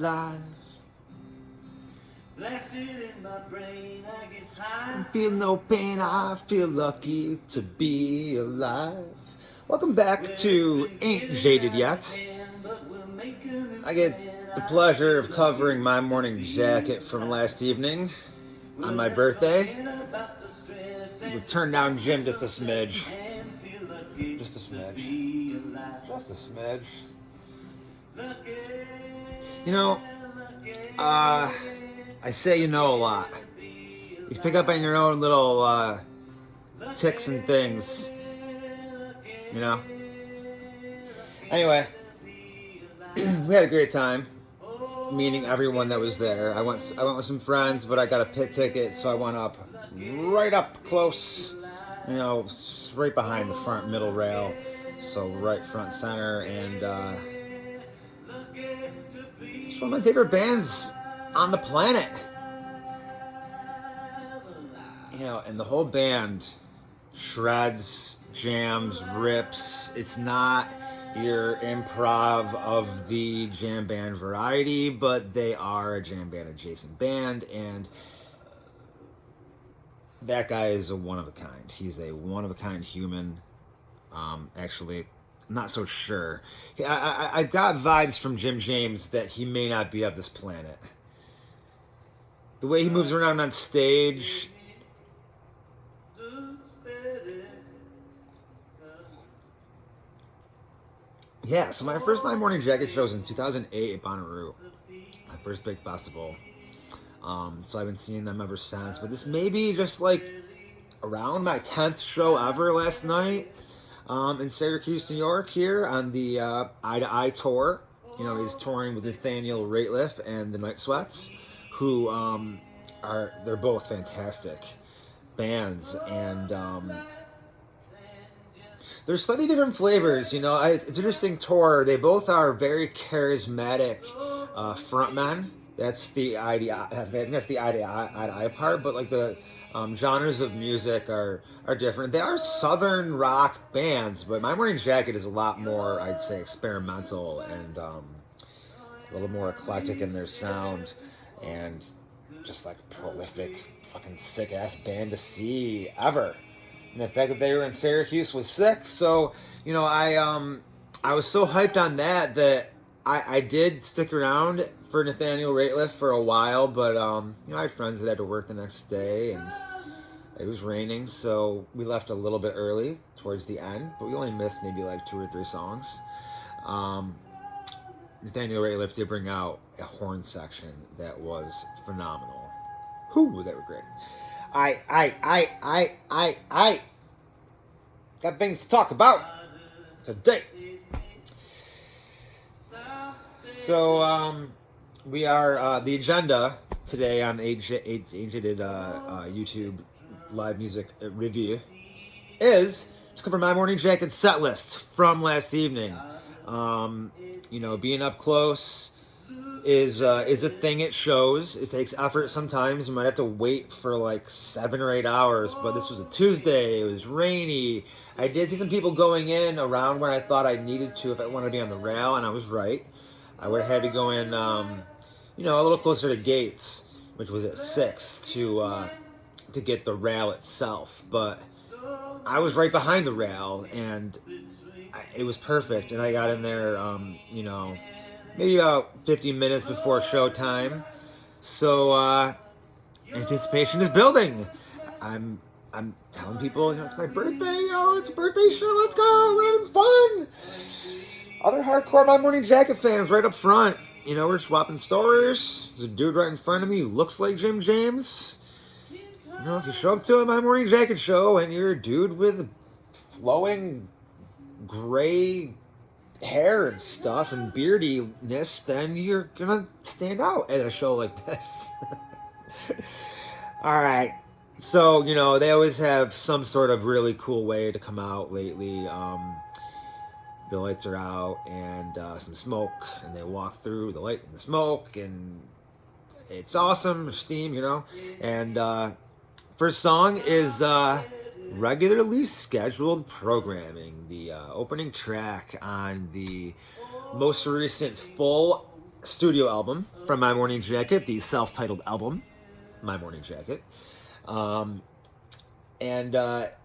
Life. Blasted in my brain, I get high. I feel no pain, I feel lucky to be alive. Welcome back to Ain't Jaded Yet. I get the pleasure of covering my morning jacket from last evening on my birthday. We turned down Jim just a smidge. Just a smidge. Just a smidge. You know, I say you know a lot. You pick up on your own little ticks and things. You know? Anyway, we had a great time meeting everyone that was there. I went with some friends, but I got a pit ticket, so I went right up close, you know, right behind the front middle rail, so right front center, and it's one of my favorite bands on the planet. You know, and the whole band shreds, jams, rips. It's not your improv of the jam band variety, but they are a jam band adjacent band, and that guy is a one of a kind. He's a one of a kind human. Actually, I'm not so sure. I've got vibes from Jim James that he may not be of this planet. The way he moves around on stage. Yeah, so my first My Morning Jacket show was in 2008 at Bonnaroo, my first big festival. So I've been seeing them ever since. But this may be just like around my 10th show ever last night in Syracuse, New York, here on the Eye to Eye tour. You know, he's touring with Nathaniel Rateliff and the Night Sweats, who they're both fantastic bands, and there's slightly different flavors. You know, it's an interesting tour. They both are very charismatic frontmen. That's the idea. I think that's the eye to eye part. But like the genres of music are different. They are southern rock bands, but My Morning Jacket is a lot more, I'd say, experimental and a little more eclectic in their sound, and just like prolific, fucking sick ass band to see ever. And the fact that they were in Syracuse was sick. So, you know, I was so hyped on that I did stick around for Nathaniel Rateliff for a while, but you know, I had friends that had to work the next day, and it was raining, so we left a little bit early towards the end, but we only missed maybe like 2 or 3 songs. Nathaniel Rateliff did bring out a horn section that was phenomenal. Whew, they were great. I got things to talk about today. So, we are, the agenda today on AintJaded YouTube live music review is to cover My Morning Jacket set list from last evening. You know, being up close is a thing at shows. It takes effort sometimes. You might have to wait for like 7 or 8 hours, but this was a Tuesday. It was rainy. I did see some people going in around where I thought I needed to if I wanted to be on the rail, and I was right. I would have had to go in, you know, a little closer to gates, which was at 6 to get the rail itself. But I was right behind the rail, and it was perfect. And I got in there, you know, maybe about 15 minutes before showtime. So anticipation is building. I'm telling people, you know, it's my birthday, yo, it's a birthday show, let's go, we're having fun. Other hardcore My Morning Jacket fans right up front. You know, we're swapping stories. There's a dude right in front of me who looks like Jim James. You know, if you show up to a My Morning Jacket show and you're a dude with flowing gray hair and stuff and beardiness, then you're gonna stand out at a show like this. All right. So, you know, they always have some sort of really cool way to come out lately. The lights are out and some smoke, and they walk through the light and the smoke, and it's awesome. Steam, you know. And first song is regularly scheduled programming, the opening track on the most recent full studio album from My Morning Jacket, the self-titled album, My Morning Jacket. And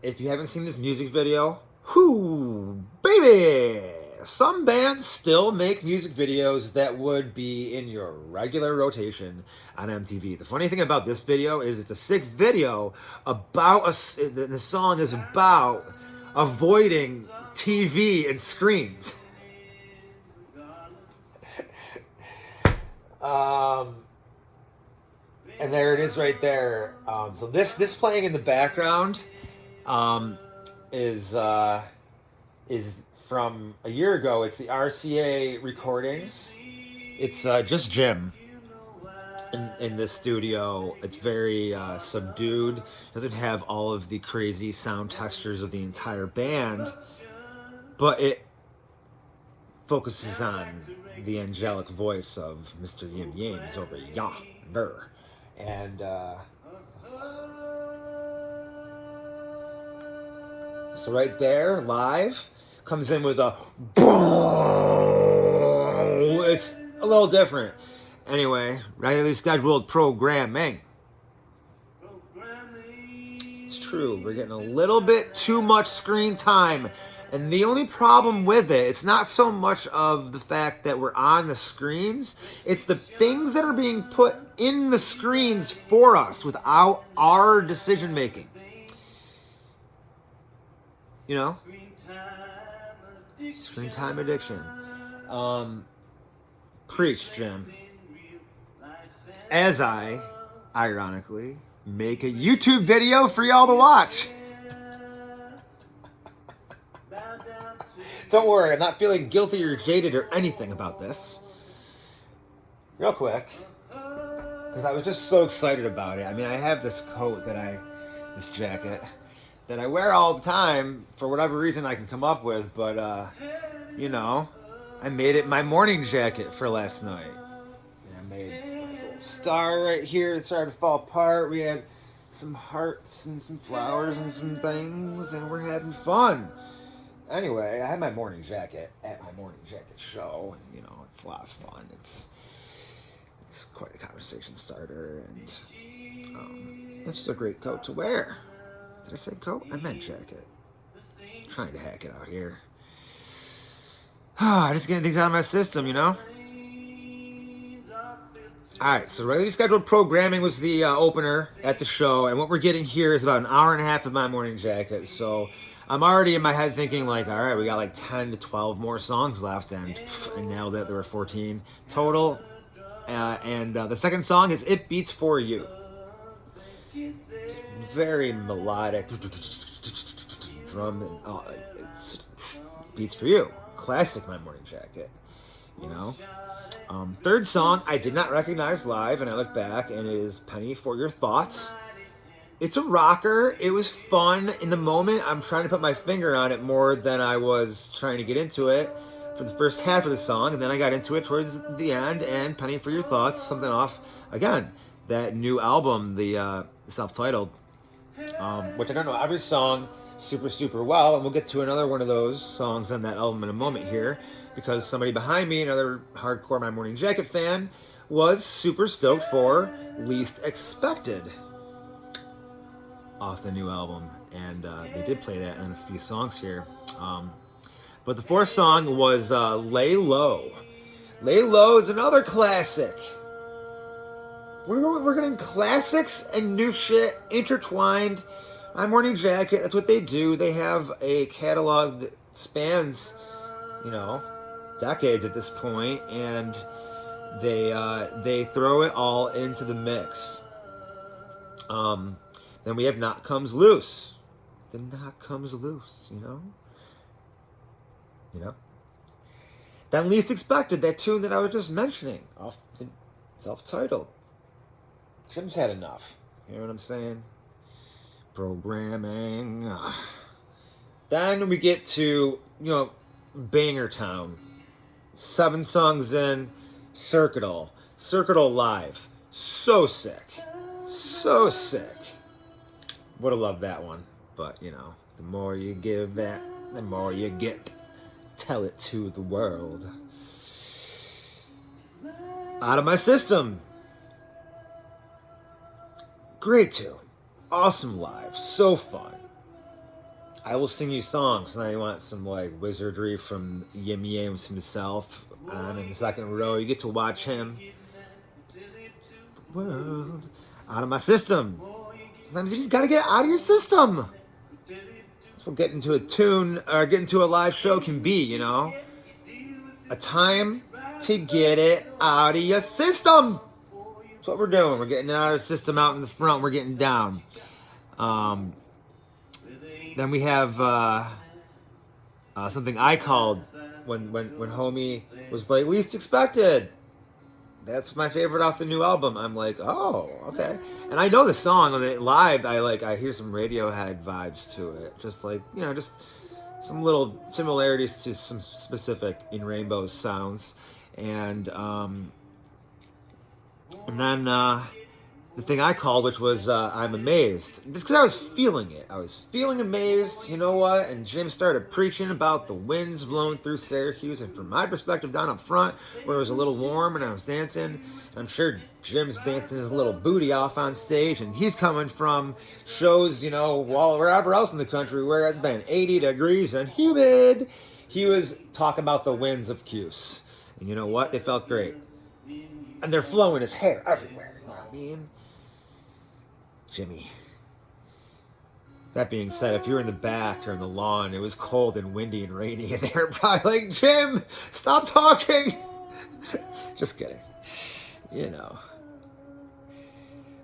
if you haven't seen this music video, whoo, baby! Some bands still make music videos that would be in your regular rotation on MTV. The funny thing about this video is it's a sick video about the song is about avoiding TV and screens. And there it is right there. So this playing in the background is from a year ago. It's the RCA recordings. It's just Jim in this studio. It's very subdued. Doesn't have all of the crazy sound textures of the entire band, but it focuses on the angelic voice of Mr. Yim Yames over yonder. And so right there, live, comes in with a boom. It's a little different. Anyway, regularly scheduled programming. It's true, we're getting a little bit too much screen time. And the only problem with it, it's not so much of the fact that we're on the screens, it's the things that are being put in the screens for us without our decision making. You know? Screen time addiction. Preach, Jim. As I, ironically, make a YouTube video for y'all to watch. Don't worry, I'm not feeling guilty or jaded or anything about this. Real quick, because I was just so excited about it. I mean, I have this coat this jacket, that I wear all the time for whatever reason I can come up with, but, you know, I made it my morning jacket for last night. And I made this little star right here. It started to fall apart. We had some hearts and some flowers and some things, and we're having fun. Anyway, I had my morning jacket at my morning jacket show, and you know, it's a lot of fun. It's quite a conversation starter, and it's just a great coat to wear. Did I say coat? I meant jacket. I'm trying to hack it out here. Just getting things out of my system, you know? Alright, so regularly scheduled programming was the opener at the show, and what we're getting here is about an hour and a half of my morning jacket, so I'm already in my head thinking like, all right, we got like 10 to 12 more songs left, and I nailed it. There were 14 total. And the second song is It Beats For You. Very melodic drum and it's Beats For You. Classic My Morning Jacket, you know. Third song I did not recognize live, and I look back, and it is Penny For Your Thoughts. It's a rocker. It was fun in the moment. I'm trying to put my finger on it more than I was trying to get into it for the first half of the song, and then I got into it towards the end. And Penny For Your Thoughts, something off again that new album, the self-titled, which I don't know every song super well, and we'll get to another one of those songs on that album in a moment here, because somebody behind me, another hardcore My Morning Jacket fan, was super stoked for Least Expected off the new album, and they did play that in a few songs here. But the fourth song was Lay Low. Lay Low is another classic. We're getting classics and new shit intertwined. My Morning Jacket, that's what they do. They have a catalog that spans, you know, decades at this point, and they throw it all into the mix. Then we have Knock Comes Loose. The Knock Comes Loose, you know? You know? Then Least Expected, that tune that I was just mentioning, off the self-titled. Jim's had enough. You know what I'm saying? Programming. Then we get to, you know, Banger Town. 7 songs in, Circuital. Circuital live. So sick. So sick. Would have loved that one. But, you know, the more you give that, the more you get. Tell it to the world. Out of My System. Great tune. Awesome live. So fun. I Will Sing You Songs. Now you want some like wizardry from Yim Yams himself on in the second row. You get to watch him. World. Out of My System. Sometimes you just gotta get it out of your system. That's what getting to a tune or getting to a live show can be, you know? A time to get it out of your system. That's what we're doing. We're getting it out of the system out in the front. We're getting down. Then we have something I called when homie was like least expected. That's my favorite off the new album. I'm like, oh, okay. And I know the song on it live. I hear some Radiohead vibes to it. Just like, you know, just some little similarities to some specific In Rainbows sounds. And then the thing I called, which was I'm Amazed. Just because I was feeling it. I was feeling amazed, you know what? And Jim started preaching about the winds blowing through Syracuse. And from my perspective, down up front, where it was a little warm and I was dancing, and I'm sure Jim's dancing his little booty off on stage. And he's coming from shows, you know, wherever else in the country where it's been 80 degrees and humid. He was talking about the winds of Cuse. And you know what? They felt great. And they're flowing his hair everywhere. You know what I mean? Jimmy. That being said, if you were in the back or in the lawn, it was cold and windy and rainy, and they were probably like, Jim, stop talking. Just kidding. You know.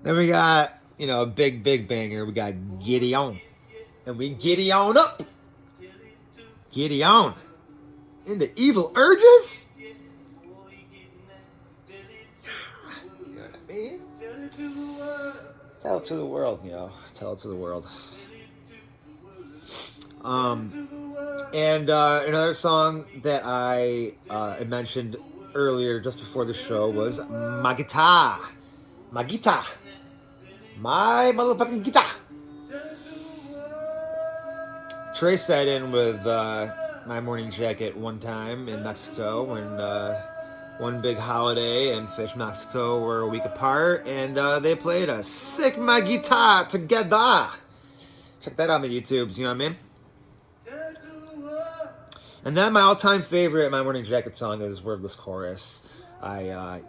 Then we got, you know, a big banger. We got Giddy On. And we giddy on up. Giddy on. Into Evil Urges. You know what I mean? Tell it to the world, you know. Tell it to the world. And another song that I mentioned earlier, just before the show, was My Guitar. My Guitar. My motherfucking guitar. Trey sat in with My Morning Jacket one time in Mexico when one big holiday and Fish Mexico were a week apart, and they played a sick My Guitar together. Check that out on the YouTubes, you know what I mean? And then my all-time favorite My Morning Jacket song is Wordless Chorus. I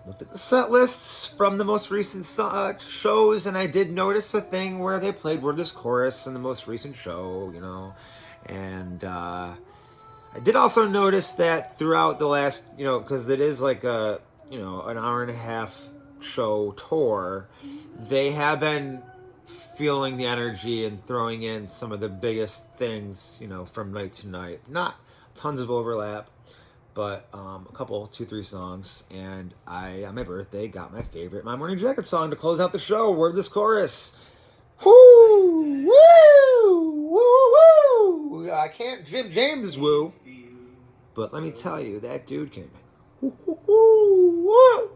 looked at the set lists from the most recent shows, and I did notice a thing where they played Wordless Chorus in the most recent show, you know, and I did also notice that throughout the last, you know, because it is like a, you know, an hour and a half show tour, they have been feeling the energy and throwing in some of the biggest things, you know, from night to night. Not tons of overlap, but a couple, 2-3 songs. And I, on my birthday, got my favorite My Morning Jacket song to close out the show, Wordless Chorus. Woo! Woo! Woo! Woo! I can't Jim James woo. But let me tell you, that dude can. Woo, woo, woo, woo.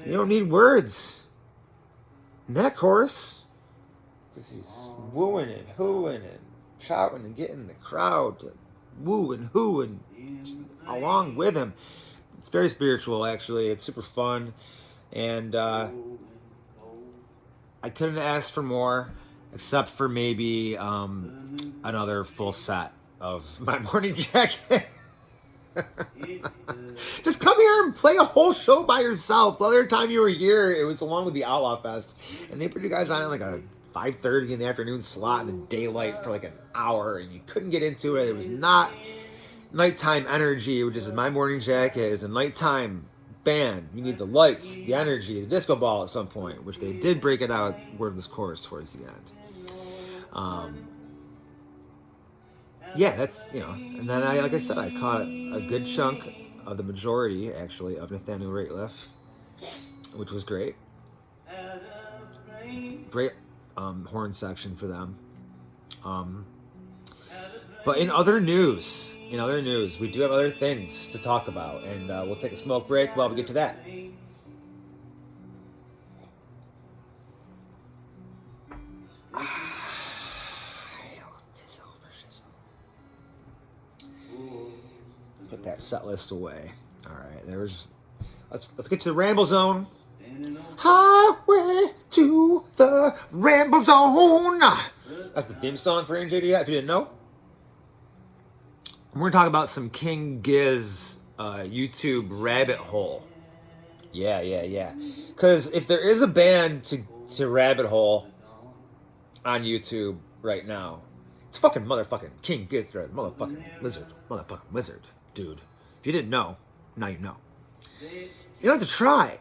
You don't need words in that chorus, because he's wooing and hooing and shouting and getting the crowd to woo and hoo and along with him. It's very spiritual, actually. It's super fun, and I couldn't ask for more, except for maybe another full set of My Morning Jacket. Just come here and play a whole show by yourself. The other time you were here, it was along with the Outlaw Fest, and they put you guys on at like a 5:30 in the afternoon slot in the daylight for like an hour, and you couldn't get into it. It was not nighttime energy, which is My Morning Jacket is a nighttime band. You need the lights, the energy, the disco ball at some point, which they did break it out Wordless Chorus towards the end. Yeah, that's, you know, and then like I said, I caught a good chunk of the majority, actually, of Nathaniel Rateliff, which was great. Great horn section for them. But in other news, we do have other things to talk about, and we'll take a smoke break while we get to that. Put that set list away. All right. right, let's get to the Ramble Zone. Highway to the Ramble Zone. That's the theme song for AintJadedYet, if you didn't know. We're going to talk about some King Giz YouTube rabbit hole. Yeah. Because if there is a band to rabbit hole on YouTube right now, it's fucking motherfucking King Giz, motherfucking lizard, motherfucking wizard, dude. If you didn't know, now you know. You don't have to try.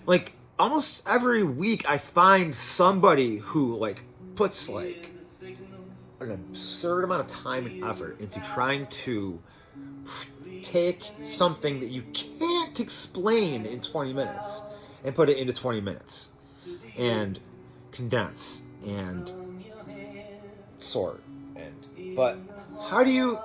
Like, almost every week I find somebody who, like, puts, like, an absurd amount of time and effort into trying to take something that you can't explain in 20 minutes and put it into 20 minutes and condense and sort. But how do you...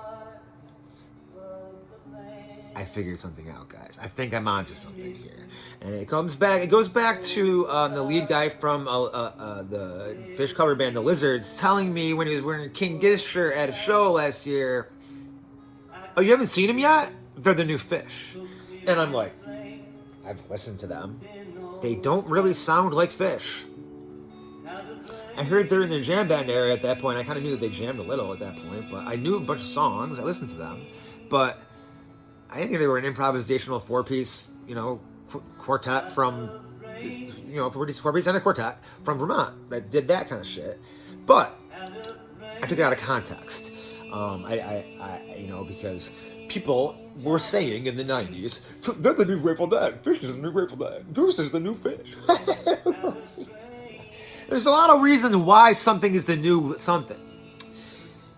I figured something out, guys. I think I'm onto something here. And it goes back to the lead guy from the fish cover band, The Lizards, telling me when he was wearing a King Giz shirt at a show last year, oh, you haven't seen him yet? They're the new Fish. And I'm like, I've listened to them. They don't really sound like Fish. I heard they're in their jam band era at that point. I kind of knew that they jammed a little at that point, but I knew a bunch of songs. I listened to them. But I didn't think they were an improvisational four-piece, quartet from, four-piece and a quartet from Vermont that did that kind of shit. But I took it out of context. Because people were saying in the 90s, they're the new Grateful Dead. Fish is the new Grateful Dead. Goose is the new Fish. There's a lot of reasons why something is the new something.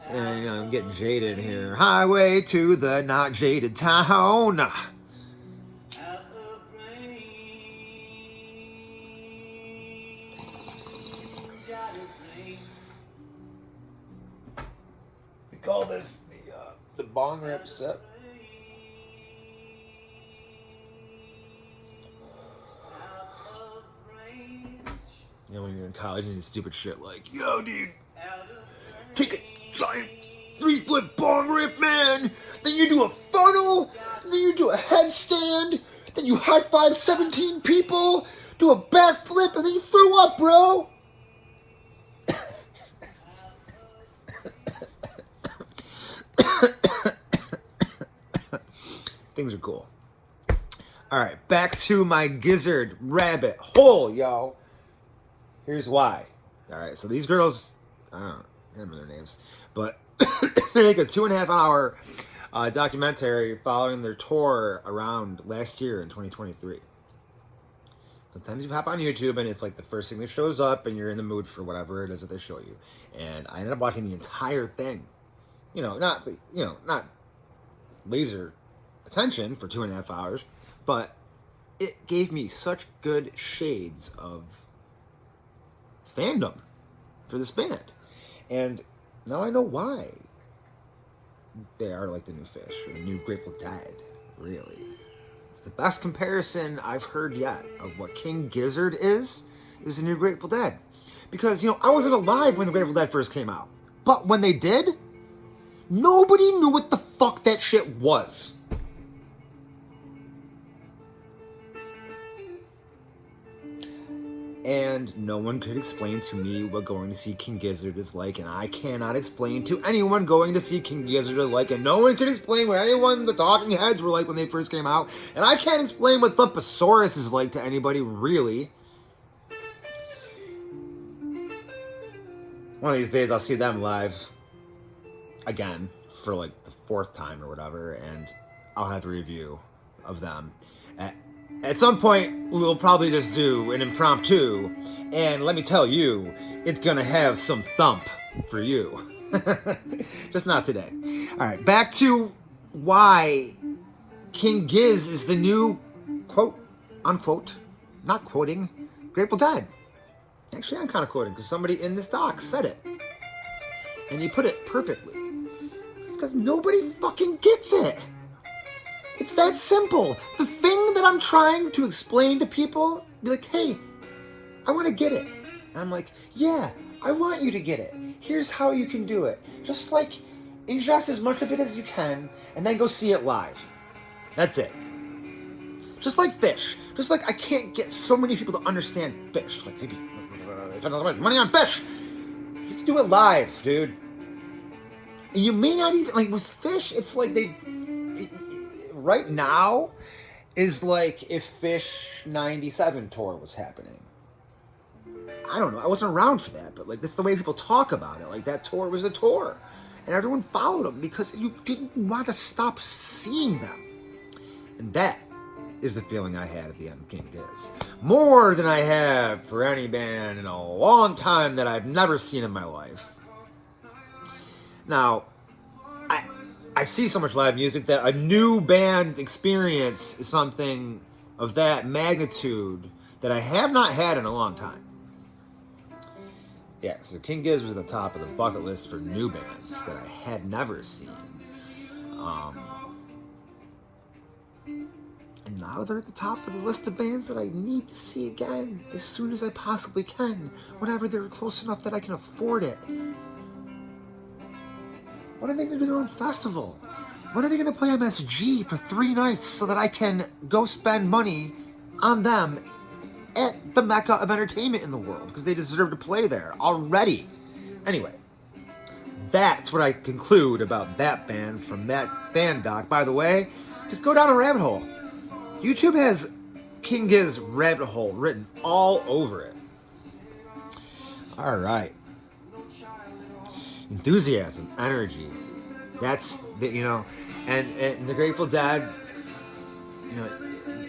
And, I'm getting jaded here. Highway to the not jaded town. We call this the bong rip set. When you're in college and you do stupid shit like, yo, dude, take a giant 3-foot bong rip, man. Then you do a funnel. Then you do a headstand. Then you high five 17 people. Do a backflip, and then you throw up, bro. Things are cool. All right, back to my gizzard rabbit hole, y'all. Here's why. All right, so these girls, I don't remember their names, but they make a 2.5 hour documentary following their tour around last year in 2023. Sometimes you hop on YouTube and it's like the first thing that shows up and you're in the mood for whatever it is that they show you. And I ended up watching the entire thing. Not laser attention for 2.5 hours, but it gave me such good shades of fandom for this band. And now I know why they are like the new Fish or the new Grateful Dead, really. It's the best comparison I've heard yet of what King Gizzard is the new Grateful Dead. Because, I wasn't alive when the Grateful Dead first came out. But when they did, nobody knew what the fuck that shit was. And no one could explain to me what going to see King Gizzard is like, and I cannot explain to anyone going to see King Gizzard is like, and no one could explain what the Talking Heads were like when they first came out, and I can't explain what Thumposaurus is like to anybody, really. One of these days I'll see them live again for like the 4th time or whatever, and I'll have a review of them. At some point, we will probably just do an impromptu, and let me tell you, it's gonna have some thump for you. Just not today. All right, back to why King Giz is the new, quote, unquote, not quoting, Grateful Dead. Actually, I'm kind of quoting, because somebody in this doc said it. And he put it perfectly. It's because nobody fucking gets it. It's that simple. The thing that I'm trying to explain to people, be like, hey, I want to get it. And I'm like, yeah, I want you to get it. Here's how you can do it. Just like, ingest as much of it as you can, and then go see it live. That's it. Just like Fish. Just like I can't get so many people to understand Fish. Like, if another money on Fish, you have to do it live, dude. And you may not even, like, with Fish, it's like right now is like if Fish 97 tour was happening. I don't know. I wasn't around for that, but like that's the way people talk about it. Like that tour was a tour, and everyone followed them because you didn't want to stop seeing them. And that is the feeling I had at the end of King Giz. More than I have for any band in a long time that I've never seen in my life. Now, I see so much live music that a new band experience is something of that magnitude that I have not had in a long time. Yeah, so King Giz was at the top of the bucket list for new bands that I had never seen. And now they're at the top of the list of bands that I need to see again as soon as I possibly can, whenever they're close enough that I can afford it. When are they going to do their own festival? When are they going to play MSG for 3 nights so that I can go spend money on them at the mecca of entertainment in the world? Because they deserve to play there already. Anyway, that's what I conclude about that band from that fan doc. By the way, just go down a rabbit hole. YouTube has King Giz rabbit hole written all over it. All right. Enthusiasm, energy. That's the, and the Grateful Dead,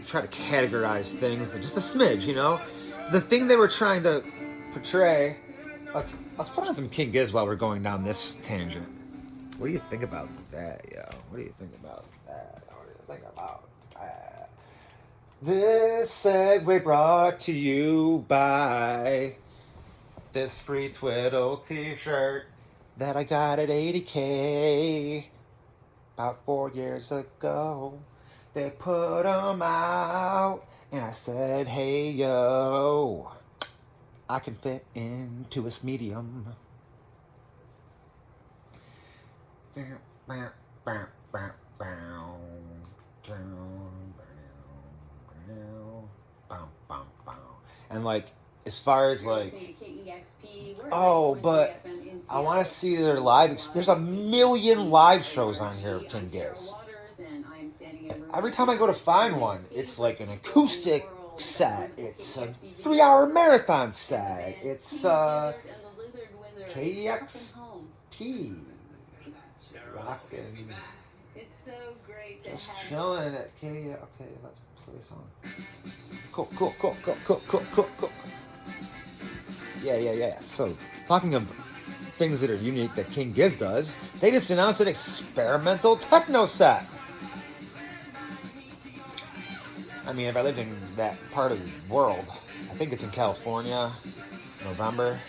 try to categorize things just a smidge, The thing they were trying to portray. Let's put on some King Giz while we're going down this tangent. What do you think about that, yo? What do you think about that? What do you think about that? This segue brought to you by this free Twiddle t-shirt that I got at 80K about 4 years ago. They put them out, and I said, hey, yo, I can fit into this medium. And like, as far as like, oh, but I want to see their live. There's a million live shows on here of King Giz. Every time I go to find one, it's like an acoustic set. It's a 3-hour marathon set. It's KEXP. Rockin'. It's so great to just have chilling at Okay, let's play a song. Cool. Yeah. So, talking of things that are unique that King Giz does, they just announced an experimental techno set. I mean, if I lived in that part of the world, I think it's in California, November,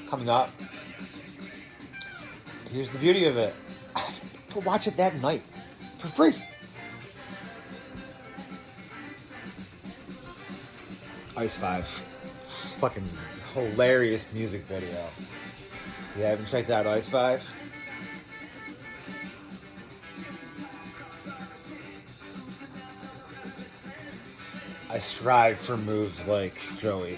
coming up. Here's the beauty of it. Go watch it that night for free. Ice 5. It's fucking hilarious music video. You haven't checked out Ice 5? I strive for moves like Joey.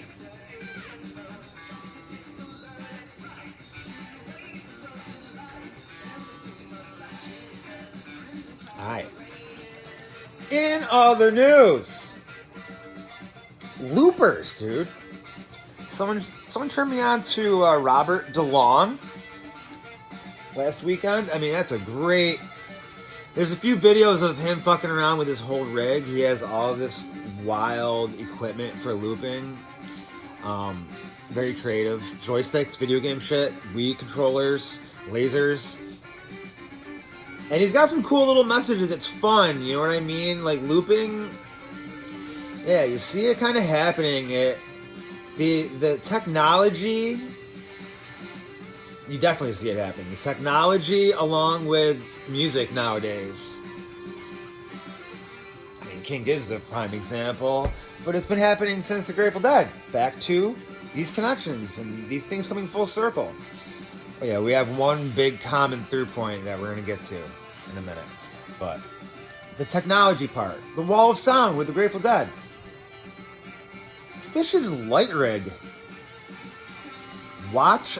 Alright. In other news, loopers, dude. Someone turned me on to Robert DeLong last weekend. I mean, that's a great. There's a few videos of him fucking around with his whole rig. He has all this wild equipment for looping. Very creative. Joysticks, video game shit, Wii controllers, lasers. And he's got some cool little messages. It's fun, you know what I mean? Like looping. Yeah, you see it kind of happening. The technology, you definitely see it happening. The technology along with music nowadays. I mean, King Giz is a prime example, but it's been happening since the Grateful Dead. Back to these connections and these things coming full circle. But yeah, we have one big common through point that we're going to get to in a minute. But the technology part, the wall of sound with the Grateful Dead, Fish's light rig. Watch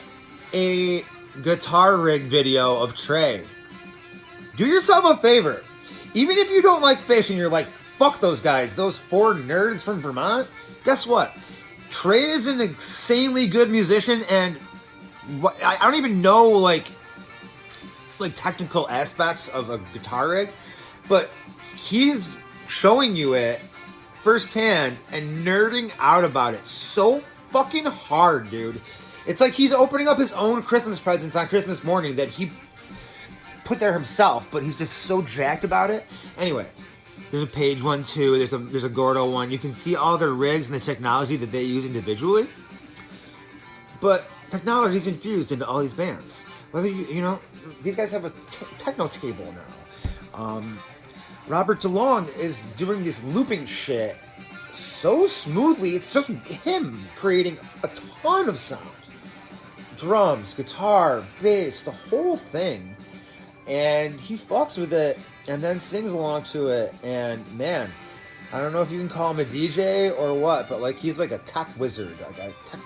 a guitar rig video of Trey. Do yourself a favor. Even if you don't like Fish and you're like, fuck those guys, those 4 nerds from Vermont, guess what? Trey is an insanely good musician, and I don't even know like technical aspects of a guitar rig, but he's showing you it firsthand and nerding out about it so fucking hard, dude. It's like he's opening up his own Christmas presents on Christmas morning that he put there himself, but he's just so jacked about it. Anyway, there's a Page one too. There's a Gordo one. You can see all their rigs and the technology that they use individually, but technology is infused into all these bands. Whether you know, these guys have a techno table now. Robert DeLong is doing this looping shit so smoothly. It's just him creating a ton of sound. Drums, guitar, bass, the whole thing. And he fucks with it and then sings along to it. And man, I don't know if you can call him a DJ or what, but like he's like a tech wizard. Like a tech,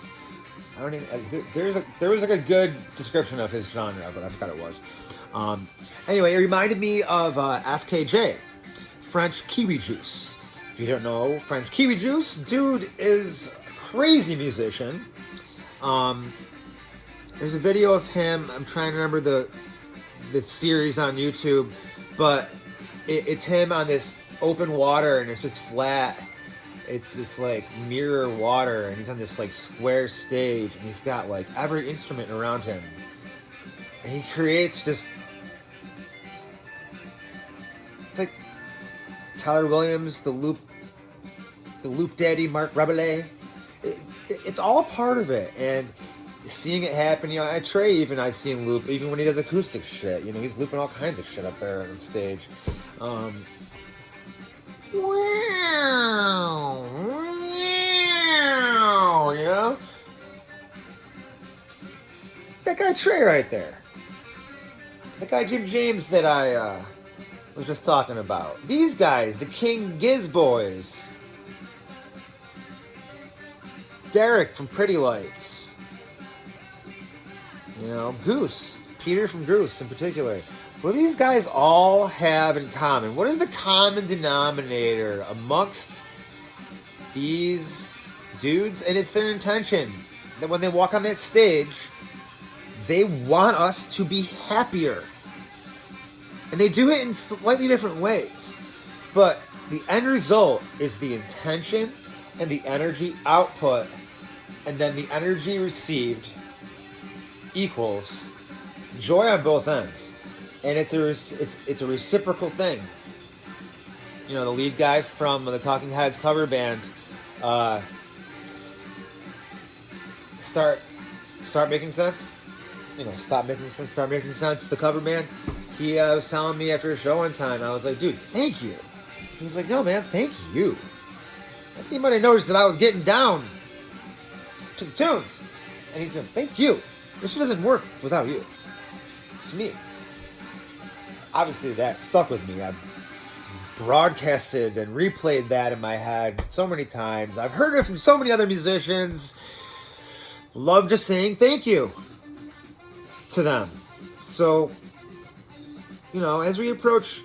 I don't even. There was like a good description of his genre, but I forgot it was. Anyway, it reminded me of FKJ, French Kiwi Juice. If you don't know French Kiwi Juice, dude is a crazy musician. There's a video of him. I'm trying to remember the series on YouTube, but it's him on this open water and it's just flat. It's this like mirror water, and he's on this like square stage, and he's got like every instrument around him, and he creates just. It's like Keller Williams, the loop daddy, Mark Rabelais. It's all part of it, and seeing it happen, you know, at Trey even I've seen loop, even when he does acoustic shit, you know, he's looping all kinds of shit up there on stage. You know? That guy Trey right there. That guy Jim James that I was just talking about. These guys, the King Giz Boys. Derek from Pretty Lights. You know, Goose. Peter from Goose in particular. What do these guys all have in common? What is the common denominator amongst these dudes? And it's their intention that when they walk on that stage, they want us to be happier. And they do it in slightly different ways. But the end result is the intention and the energy output, and then the energy received equals joy on both ends. And it's a reciprocal thing. You know, the lead guy from the Talking Heads cover band, start making sense. You know, stop making sense, start making sense. The cover band. He was telling me after a show one time, I was like, dude, thank you. He was like, no, man, thank you. I think you might have noticed that I was getting down to the tunes. And he said, thank you. This shit doesn't work without you. It's me. Obviously, that stuck with me. I've broadcasted and replayed that in my head so many times. I've heard it from so many other musicians. Love just saying thank you to them. So, you know, as we approach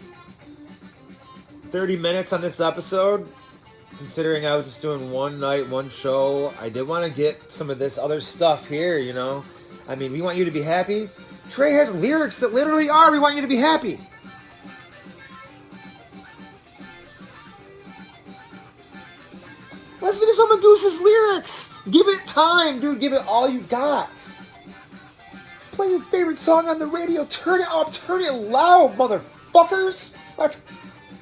30 minutes on this episode, considering I was just doing one night, one show, I did want to get some of this other stuff here, you know. I mean, we want you to be happy. Trey has lyrics that literally are, we want you to be happy. Listen to some of Goose's lyrics. Give it time, dude. Give it all you got. Play your favorite song on the radio. Turn it up. Turn it loud, motherfuckers. Let's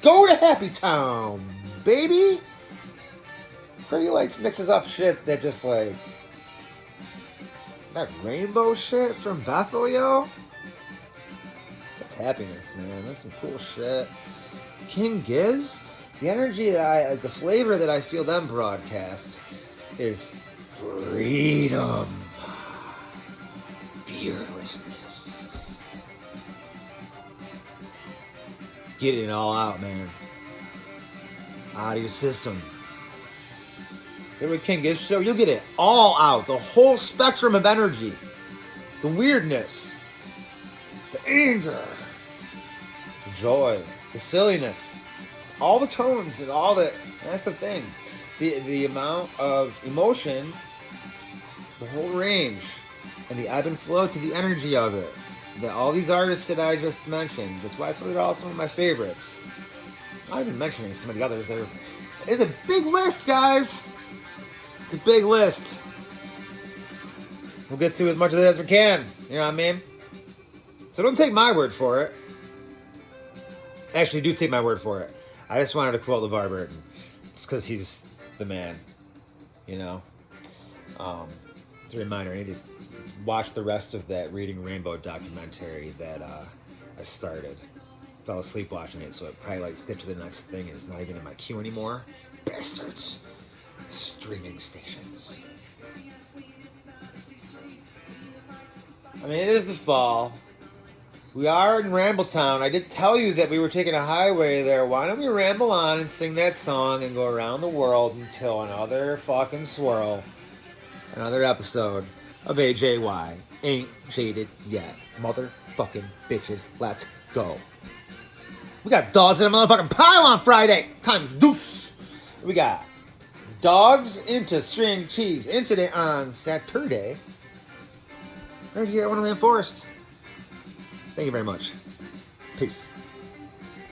go to Happy Town, baby. Pretty Lights mixes up shit that just like... That rainbow shit from Bethel, yo. That's happiness, man. That's some cool shit. King Giz, the energy that the flavor that I feel them broadcast is freedom, fearlessness. get it all out, man. Out of your system. Every King Gift show, you'll get it all out. The whole spectrum of energy. The weirdness. The anger. The joy. The silliness. It's all the tones and all the... That's the thing. The amount of emotion, the whole range, and the ebb and flow to the energy of it. All these artists that I just mentioned. That's why they're all some of my favorites. I'm not even mentioning some of the others. It's a big list, guys. It's a big list. We'll get to as much of it as we can. You know what I mean? So don't take my word for it. Actually, do take my word for it. I just wanted to quote LeVar Burton. Just because he's the man. You know? It's a reminder. I need to watch the rest of that Reading Rainbow documentary that I started. Fell asleep watching it, so it probably skipped to the next thing. It's not even in my queue anymore. Bastards. Streaming stations. I mean, it is the fall. We are in Rambletown. I did tell you that we were taking a highway there. Why don't we ramble on and sing that song and go around the world until another fucking swirl. Another episode of AJY. Ain't Jaded Yet. Motherfucking bitches. Let's go. We got dogs in a motherfucking pile on Friday. Times deuce. We got Dogs into String Cheese Incident on Saturday. Right here at Wonderland Forest. Thank you very much. Peace.